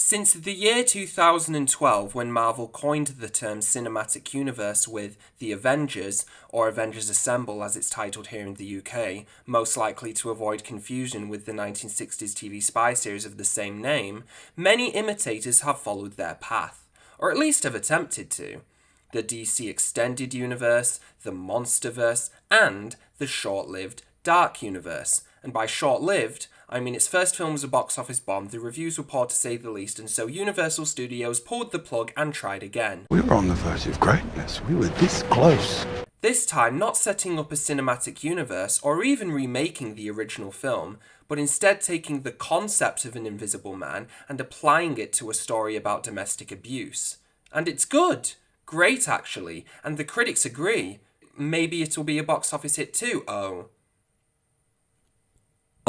Since the year 2012, when Marvel coined the term cinematic universe with The Avengers, or Avengers Assemble as it's titled here in the UK, most likely to avoid confusion with the 1960s TV spy series of the same name, many imitators have followed their path, or at least have attempted to. The DC Extended Universe, the Monsterverse, and the short-lived Dark Universe. And by short-lived, I mean its first film was a box office bomb, the reviews were poor to say the least, and so Universal Studios pulled the plug and tried again. We were on the verge of greatness. We were this close. This time not setting up a cinematic universe or even remaking the original film, but instead taking the concept of an invisible man and applying it to a story about domestic abuse. And it's good. Great, actually. And the critics agree. Maybe it'll be a box office hit too.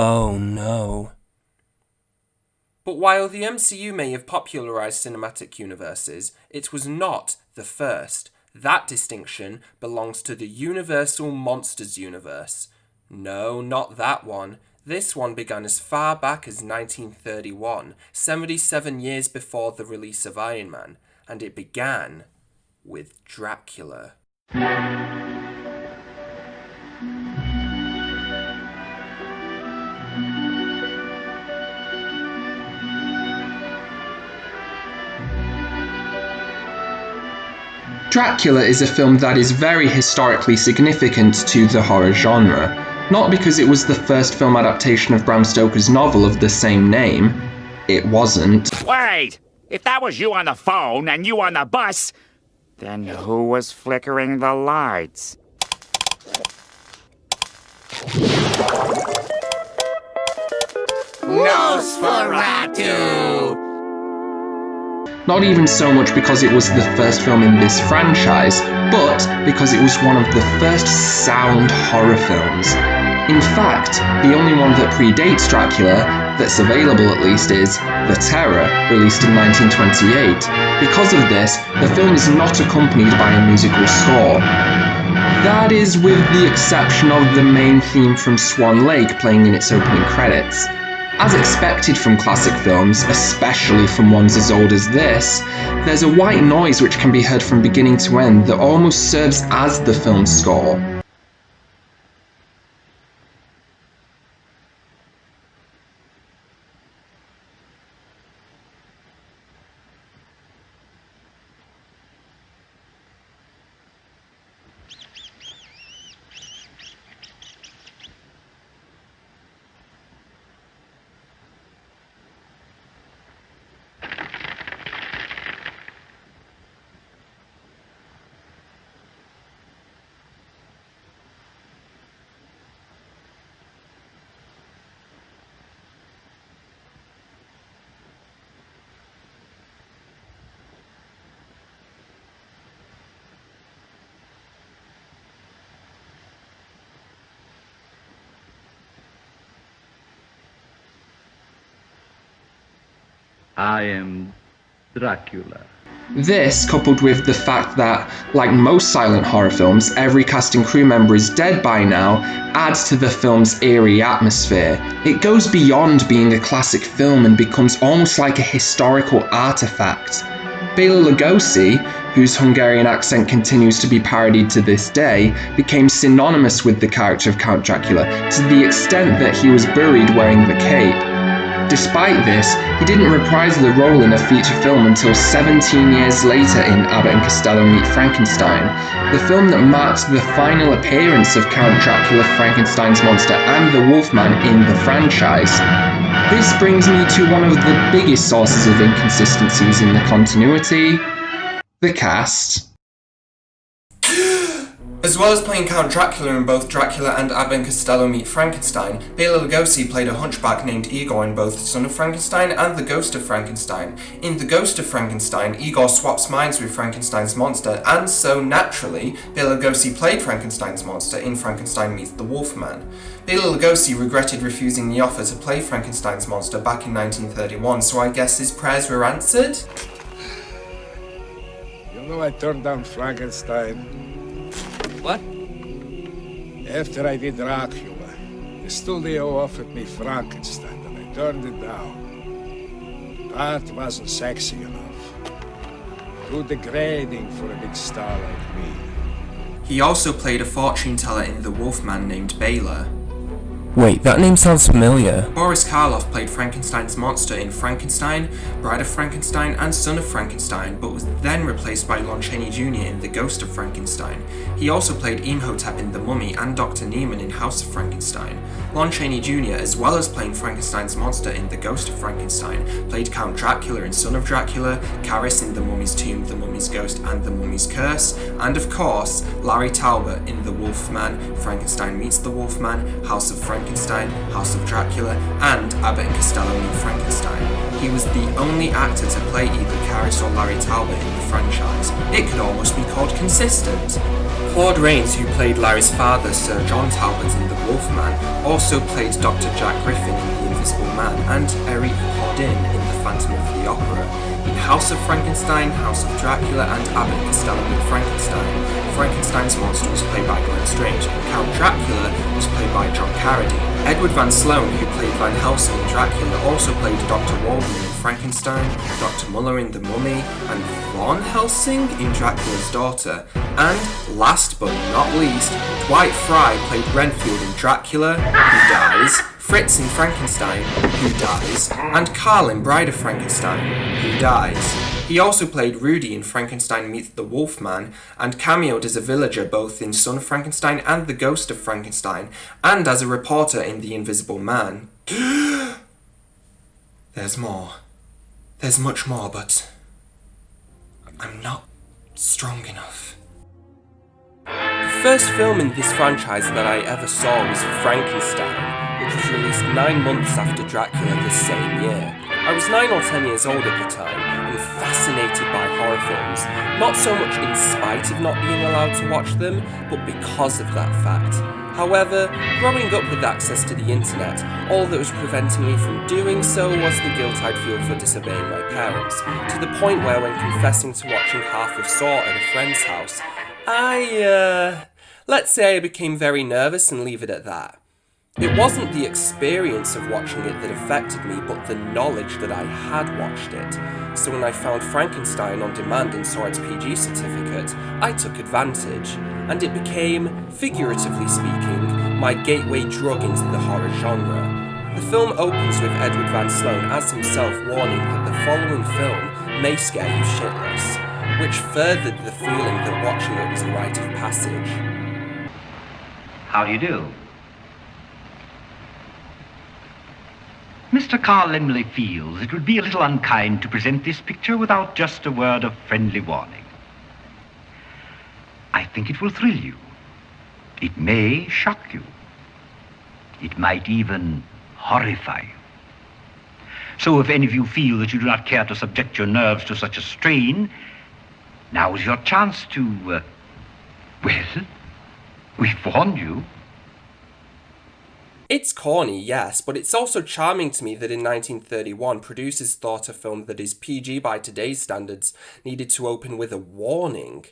Oh no. But while the MCU may have popularised cinematic universes, it was not the first. That distinction belongs to the Universal Monsters universe. No, not that one. This one began as far back as 1931, 77 years before the release of Iron Man, and it began with Dracula. Dracula is a film that is very historically significant to the horror genre, not because it was the first film adaptation of Bram Stoker's novel of the same name. It wasn't. Wait! If that was you on the phone and you on the bus, then who was flickering the lights? Nosferatu! Not even so much because it was the first film in this franchise, but because it was one of the first sound horror films. In fact, the only one that predates Dracula, that's available at least, is The Terror, released in 1928. Because of this, the film is not accompanied by a musical score. That is with the exception of the main theme from Swan Lake playing in its opening credits. As expected from classic films, especially from ones as old as this, there's a white noise which can be heard from beginning to end that almost serves as the film's score. I am Dracula. This, coupled with the fact that, like most silent horror films, every cast and crew member is dead by now, adds to the film's eerie atmosphere. It goes beyond being a classic film and becomes almost like a historical artifact. Bela Lugosi, whose Hungarian accent continues to be parodied to this day, became synonymous with the character of Count Dracula to the extent that he was buried wearing the cape. Despite this, he didn't reprise the role in a feature film until 17 years later in Abbott and Costello Meet Frankenstein, the film that marked the final appearance of Count Dracula, Frankenstein's monster, and the Wolfman in the franchise. This brings me to one of the biggest sources of inconsistencies in the continuity: the cast. As well as playing Count Dracula in both Dracula and Abbott and Costello Meet Frankenstein, Bela Lugosi played a hunchback named Igor in both Son of Frankenstein and The Ghost of Frankenstein. In The Ghost of Frankenstein, Igor swaps minds with Frankenstein's monster, and so naturally, Bela Lugosi played Frankenstein's monster in Frankenstein Meets the Wolfman. Bela Lugosi regretted refusing the offer to play Frankenstein's monster back in 1931, so I guess his prayers were answered? You know I turned down Frankenstein. What? After I did Dracula, the studio offered me Frankenstein, and I turned it down. That wasn't sexy enough. Too degrading for a big star like me. He also played a fortune teller in The Wolfman named Baylor. Wait, that name sounds familiar. Boris Karloff played Frankenstein's monster in Frankenstein, Bride of Frankenstein, and Son of Frankenstein, but was then replaced by Lon Chaney Jr. in The Ghost of Frankenstein. He also played Imhotep in The Mummy and Dr. Neiman in House of Frankenstein. Lon Chaney Jr., as well as playing Frankenstein's monster in The Ghost of Frankenstein, played Count Dracula in Son of Dracula, Caris in The Mummy's Tomb, The Mummy's Ghost, and The Mummy's Curse, and of course, Larry Talbot in The Wolfman, Frankenstein Meets the Wolfman, House of Frankenstein, House of Dracula, and Abbott and Costello Meet Frankenstein. He was the only actor to play either Caris or Larry Talbot in the franchise. It could almost be called consistent. Claude Rains, who played Larry's father, Sir John Talbot in The Wolfman, also played Dr. Jack Griffin in The Invisible Man, and Eric Houdin in The Phantom of the Opera. In House of Frankenstein, House of Dracula, and Abbott and Costello Meet Frankenstein, Frankenstein's monster was played by Glenn Strange, and Count Dracula was played by John Carradine. Edward Van Sloan, who played Van Helsing in Dracula, also played Dr. Waldman in Frankenstein, Dr. Muller in The Mummy, and Von Helsing in Dracula's Daughter. And last but not least, Dwight Fry played Renfield in Dracula, who dies, Fritz in Frankenstein, who dies, and Carl in Bride of Frankenstein, who dies. He also played Rudy in Frankenstein Meets the Wolfman, and cameoed as a villager both in Son of Frankenstein and The Ghost of Frankenstein, and as a reporter in The Invisible Man. There's more. There's much more, but I'm not strong enough. The first film in this franchise that I ever saw was Frankenstein, which was released 9 months after Dracula the same year. I was 9 or 10 years old at the time, and fascinated by horror films, not so much in spite of not being allowed to watch them, but because of that fact. However, growing up with access to the internet, all that was preventing me from doing so was the guilt I'd feel for disobeying my parents, to the point where when confessing to watching half of Saw at a friend's house, let's say I became very nervous and leave it at that. It wasn't the experience of watching it that affected me, but the knowledge that I had watched it. So when I found Frankenstein on demand and saw its PG certificate, I took advantage, and it became, figuratively speaking, my gateway drug into the horror genre. The film opens with Edward Van Sloan as himself warning that the following film may scare you shitless, which furthered the feeling that watching it was a rite of passage. How do you do? Mr. Carl Lemley feels it would be a little unkind to present this picture without just a word of friendly warning. I think it will thrill you. It may shock you. It might even horrify you. So if any of you feel that you do not care to subject your nerves to such a strain, now is your chance to, well, we've warned you. It's corny, yes, but it's also charming to me that in 1931 producers thought a film that is PG by today's standards needed to open with a warning.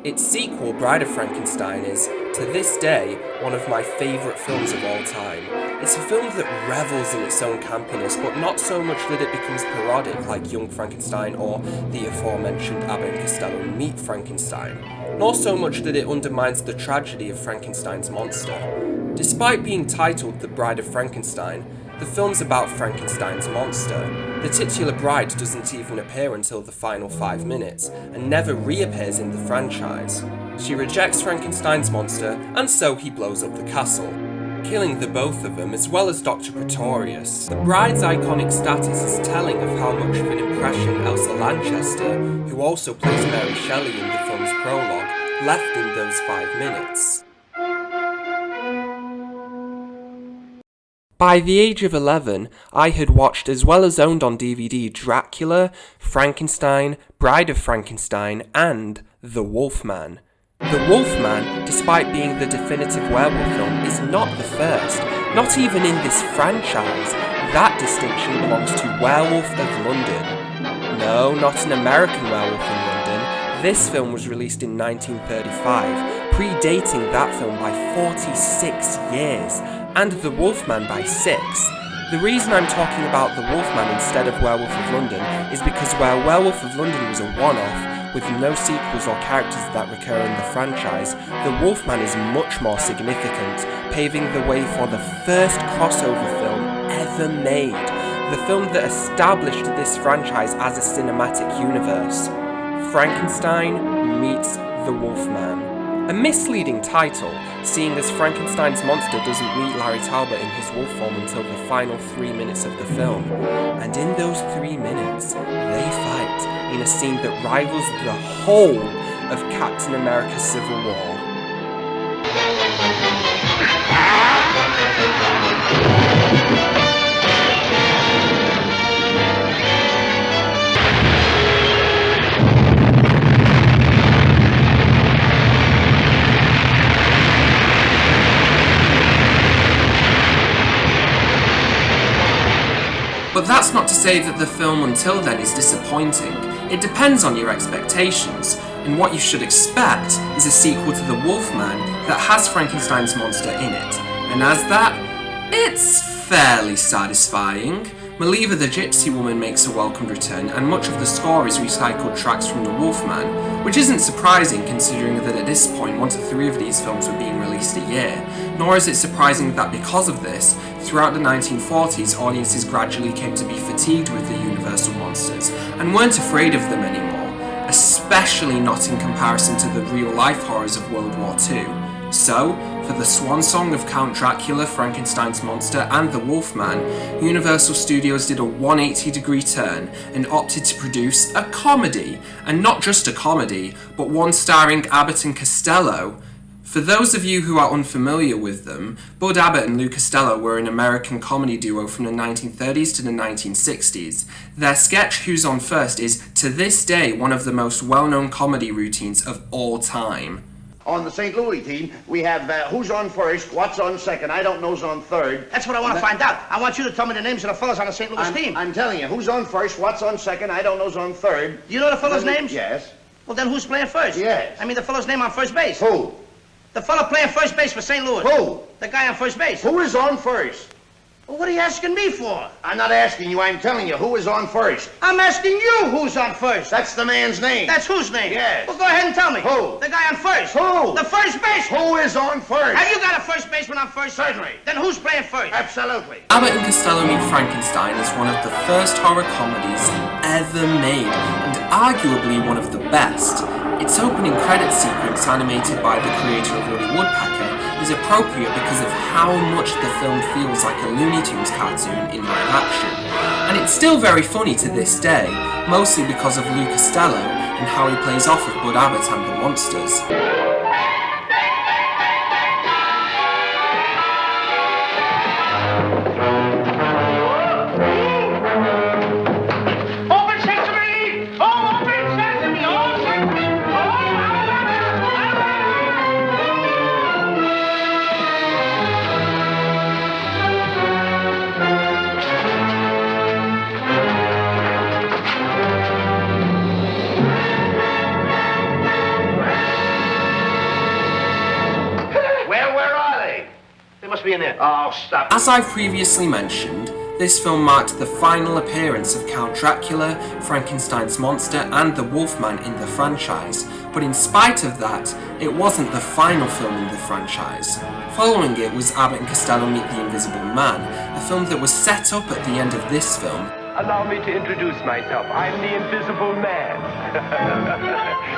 Its sequel, Bride of Frankenstein, is, to this day, one of my favourite films of all time. It's a film that revels in its own campiness, but not so much that it becomes parodic like Young Frankenstein or the aforementioned Abbott and Costello Meet Frankenstein, nor so much that it undermines the tragedy of Frankenstein's monster. Despite being titled The Bride of Frankenstein, the film's about Frankenstein's monster. The titular bride doesn't even appear until the final 5 minutes, and never reappears in the franchise. She rejects Frankenstein's monster, and so he blows up the castle, killing the both of them as well as Dr. Pretorius. The bride's iconic status is telling of how much of an impression Elsa Lanchester, who also plays Mary Shelley in the film's prologue, left in those 5 minutes. By the age of 11, I had watched as well as owned on DVD Dracula, Frankenstein, Bride of Frankenstein, and The Wolfman. The Wolfman, despite being the definitive werewolf film, is not the first, not even in this franchise. That distinction belongs to Werewolf of London. No, not an American Werewolf in London. This film was released in 1935, predating that film by 46 years, and The Wolfman by 6. The reason I'm talking about The Wolfman instead of Werewolf of London is because where Werewolf of London was a one-off, with no sequels or characters that recur in the franchise, The Wolfman is much more significant, paving the way for the first crossover film ever made, the film that established this franchise as a cinematic universe. Frankenstein meets The Wolfman. A misleading title, seeing as Frankenstein's monster doesn't meet Larry Talbot in his wolf form until the final 3 minutes of the film. And in those 3 minutes, they fight in a scene that rivals the whole of Captain America Civil War. But that's not to say that the film until then is disappointing. It depends on your expectations, and what you should expect is a sequel to The Wolfman that has Frankenstein's monster in it. And as that, it's fairly satisfying. Maliva the Gypsy Woman makes a welcomed return, and much of the score is recycled tracks from The Wolfman, which isn't surprising considering that at this point 1 to 3 of these films were being released a year, nor is it surprising that because of this, throughout the 1940s audiences gradually came to be fatigued with the Universal monsters, and weren't afraid of them anymore, especially not in comparison to the real-life horrors of World War II. So, for the swan song of Count Dracula, Frankenstein's monster, and The Wolfman, Universal Studios did a 180-degree turn and opted to produce a comedy, and not just a comedy, but one starring Abbott and Costello. For those of you who are unfamiliar with them, Bud Abbott and Lou Costello were an American comedy duo from the 1930s to the 1960s. Their sketch Who's On First is, to this day, one of the most well-known comedy routines of all time. On the St. Louis team, we have who's on first, what's on second, I don't know's on third. That's what I want to find out. I want you to tell me the names of the fellas on the St. Louis team. I'm telling you, who's on first, what's on second, I don't know's on third. Do you know the fellas' names? Yes. Well, then who's playing first? Yes. I mean the fellow's name on first base. Who? The fellow playing first base for St. Louis. Who? The guy on first base. Who is on first? Well, what are you asking me for? I'm not asking you, I'm telling you, who is on first? I'm asking you who's on first. That's the man's name. That's whose name? Yes. Well, go ahead and tell me. Who? The guy on first. Who? The first base. Who is on first? Have you got a first baseman on first? Certainly. Then who's playing first? Absolutely. Abbott and Costello Meet Frankenstein is one of the first horror comedies ever made, and arguably one of the best. Its opening credits sequence, animated by the creator of Woody Woodpecker, is appropriate because of how much the film feels like a Looney Tunes cartoon in live action. And it's still very funny to this day, mostly because of Lou Costello and how he plays off of Bud Abbott and the monsters. In there. Oh, stop. As I've previously mentioned, this film marked the final appearance of Count Dracula, Frankenstein's monster, and the Wolfman in the franchise, but in spite of that, it wasn't the final film in the franchise. Following it was Abbott and Costello Meet the Invisible Man, a film that was set up at the end of this film. Allow me to introduce myself. I'm the Invisible Man.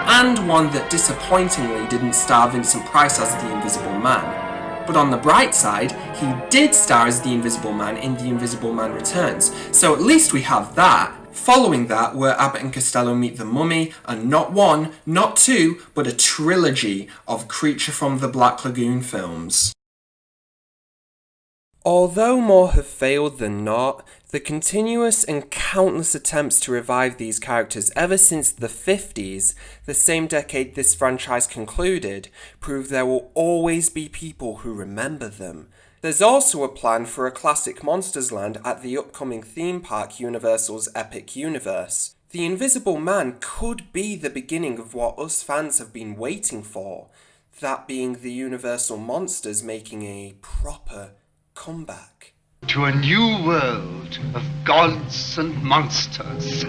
And one that disappointingly didn't star Vincent Price as the Invisible Man. But on the bright side, he did star as the Invisible Man in The Invisible Man Returns, so at least we have that. Following that were Abbott and Costello Meet the Mummy, and not one, not two, but a trilogy of Creature from the Black Lagoon films. Although more have failed than not, the continuous and countless attempts to revive these characters ever since the 50s, the same decade this franchise concluded, prove there will always be people who remember them. There's also a plan for a classic Monsters Land at the upcoming theme park Universal's Epic Universe. The Invisible Man could be the beginning of what us fans have been waiting for, that being the Universal monsters making a proper comeback. to a new world of gods and monsters.